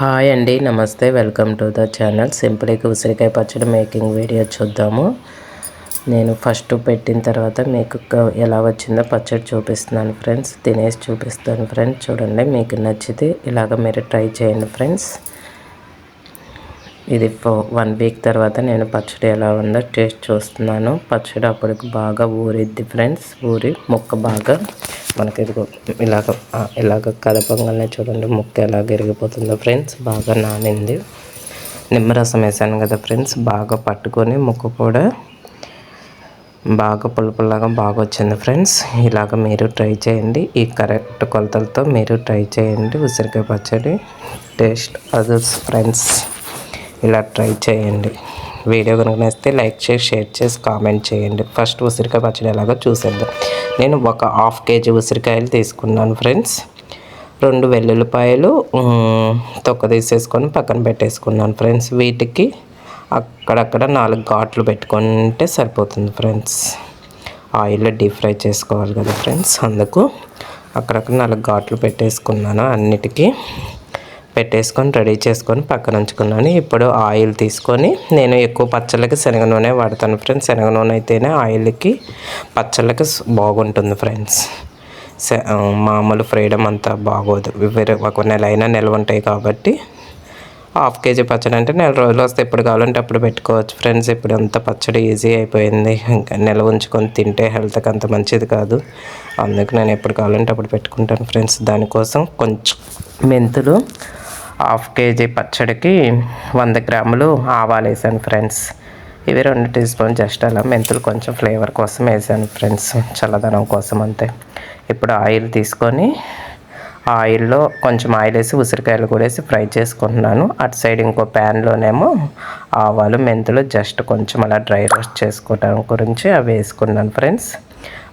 Hi అండి, నమస్తే. Welcome to the channel. సింపుల్గా ఉసిరికాయ పచ్చడి మేకింగ్ వీడియో చూద్దాము. నేను ఫస్ట్ పెట్టిన తర్వాత మీకు ఎలా వచ్చిందో పచ్చడి చూపిస్తున్నాను ఫ్రెండ్స్. తినేసి చూపిస్తాను ఫ్రెండ్స్. చూడండి, మీకు నచ్చితే ఇలాగ మీరు ట్రై చేయండి ఫ్రెండ్స్. ఇది 1 వీక్ తర్వాత నేను పచ్చడి ఎలా ఉందో టేస్ట్ చూస్తున్నాను. పచ్చడి అప్పటికి బాగా ఊరిద్ది ఫ్రెండ్స్. ఊరి ముక్క బాగా మనకి ఇలాగ కదపంగానే చూడండి ముక్క ఎలాగ ఇరిగిపోతుందో ఫ్రెండ్స్. బాగా నానింది. నిమ్మరసం వేసాను కదా ఫ్రెండ్స్, బాగా పట్టుకొని ముక్క కూడా బాగా పుల్లపుల్లగా బాగా వచ్చింది ఫ్రెండ్స్. ఇలాగ మీరు ట్రై చేయండి. ఈ కరెక్ట్ కొలతలతో మీరు ట్రై చేయండి. ఉసిరికాయ పచ్చడి టేస్ట్ అదర్స్ ఫ్రెండ్స్. ఇలా ట్రై చేయండి. వీడియో కనుక నచ్చితే లైక్ చేసి, షేర్ చేసి, కామెంట్ చేయండి. ఫస్ట్ ఉసిరికాయ పచ్చడి ఎలాగో చూసేద్దాం. నేను ఒక 1/2 కేజీ ఉసిరికాయలు తీసుకున్నాను ఫ్రెండ్స్. 2 వెల్లుల్లిపాయలు తొక్క తీసేసుకొని పక్కన పెట్టేసుకున్నాను ఫ్రెండ్స్. వీటికి అక్కడక్కడ 4 ఘాట్లు పెట్టుకుంటే సరిపోతుంది ఫ్రెండ్స్. ఆయిల్లో డీప్ ఫ్రై చేసుకోవాలి కదా ఫ్రెండ్స్, అందుకు అక్కడక్కడ 4 ఘాట్లు పెట్టేసుకున్నాను. అన్నిటికీ పెట్టేసుకొని రెడీ చేసుకొని పక్కన ఉంచుకున్నాను. ఇప్పుడు ఆయిల్ తీసుకొని, నేను ఎక్కువ పచ్చళ్ళకి శనగ నూనె వాడతాను ఫ్రెండ్స్. శనగ నూనె అయితేనే ఆయిల్కి పచ్చళ్ళకి బాగుంటుంది ఫ్రెండ్స్. మామూలు ఫ్రైడమ్ అంతా బాగోదు. ఒక నెల అయినా నిల్వ ఉంటాయి కాబట్టి 1/2 కేజీ పచ్చడి అంటే 4 రోజులు వస్తే ఎప్పుడు కావాలంటే అప్పుడు పెట్టుకోవచ్చు ఫ్రెండ్స్. ఇప్పుడు అంత పచ్చడి ఈజీ అయిపోయింది. ఇంకా నిల్వ ఉంచుకొని తింటే హెల్త్కి అంత మంచిది కాదు. అందుకు నేను ఎప్పుడు కావాలంటే అప్పుడు పెట్టుకుంటాను ఫ్రెండ్స్. దానికోసం కొంచెం మెంతులు, 1/2 కేజీ పచ్చడికి 100 గ్రాములు ఆవాలు వేసాను ఫ్రెండ్స్. ఇవి 2 టీ స్పూన్ జస్ట్ అలా మెంతులు కొంచెం ఫ్లేవర్ కోసం వేసాను ఫ్రెండ్స్, చల్లదనం కోసం అంతే. ఇప్పుడు ఆయిల్ తీసుకొని ఆయిల్లో కొంచెం ఆయిల్ వేసి ఉసిరికాయలు కూడా వేసి ఫ్రై చేసుకుంటున్నాను. అటు సైడ్ ఇంకో ప్యాన్లోనేమో ఆవాలు, మెంతులు జస్ట్ కొంచెం అలా డ్రై రోస్ట్ చేసుకోవడం గురించి అవి వేసుకున్నాను ఫ్రెండ్స్.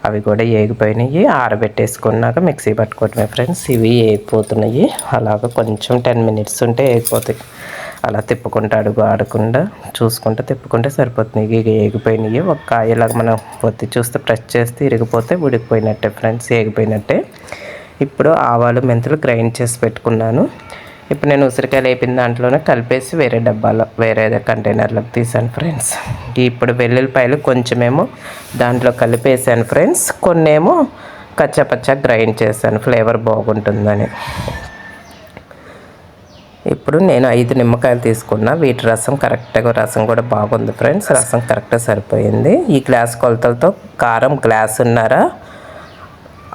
అవి కూడా ఏగిపోయినాయి. ఆరబెట్టేసుకున్నాక మిక్సీ పట్టుకోవటమే ఫ్రెండ్స్. ఇవి ఏగిపోతున్నాయి. అలాగ కొంచెం 10 మినిట్స్ ఉంటే ఏగిపోతాయి. అలా తిప్పుకుంటూ అడుగు ఆడకుండా చూసుకుంటూ తిప్పుకుంటే సరిపోతుంది. ఇవి ఏగిపోయినాయి. ఒక కాయలాగా మనం ఒత్తి చూస్తే ప్రెస్ చేస్తే ఇరిగిపోతే ఉడికిపోయినట్టే ఫ్రెండ్స్, ఏగిపోయినట్టే. ఇప్పుడు ఆవాలు, మెంతులు గ్రైండ్ చేసి పెట్టుకున్నాను. ఇప్పుడు నేను ఉసిరికాయలు వేపిన దాంట్లోనే కలిపేసి వేరే కంటైనర్లోకి తీసాను ఫ్రెండ్స్. ఇప్పుడు వెల్లుల్లిపాయలు కొంచెమేమో దాంట్లో కలిపేసాను ఫ్రెండ్స్. కొన్నేమో కచ్చాపచ్చా గ్రైండ్ చేశాను ఫ్లేవర్ బాగుంటుందని. ఇప్పుడు నేను 5 నిమ్మకాయలు తీసుకున్నా. వీటి రసం రసం కూడా బాగుంది ఫ్రెండ్స్. రసం కరెక్ట్గా సరిపోయింది. ఈ గ్లాస్ కొలతలతో కారం గ్లాసున్నర,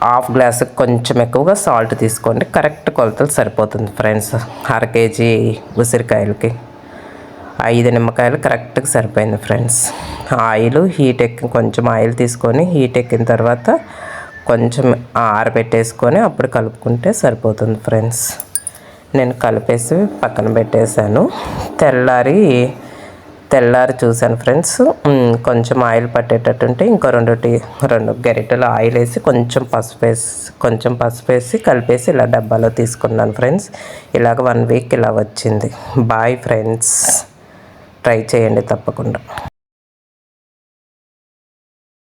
1/2 గ్లాసుకి కొంచెం ఎక్కువగా సాల్ట్ తీసుకోండి. కరెక్ట్ కొలతలు సరిపోతుంది ఫ్రెండ్స్. 1/2 కేజీ ఉసిరికాయలకి 5 నిమ్మకాయలు కరెక్ట్గా సరిపోయింది ఫ్రెండ్స్. ఆయిల్ కొంచెం ఆయిల్ తీసుకొని హీట్ ఎక్కిన తర్వాత కొంచెం ఆరబెట్టేసుకొని అప్పుడు కలుపుకుంటే సరిపోతుంది ఫ్రెండ్స్. నేను కలిపేసి పక్కన పెట్టేశాను. తెల్లారి చూశాను ఫ్రెండ్స్. కొంచెం ఆయిల్ పట్టేటట్టుంటే ఇంకో 2 గరిటెలు ఆయిల్ వేసి కొంచెం పసుపు వేసి కలిపేసి ఇలా డబ్బాలో తీసుకున్నాను ఫ్రెండ్స్. ఇలాగ 1 వీక్ ఇలా వచ్చింది. బాయ్ ఫ్రెండ్స్, ట్రై చేయండి తప్పకుండా.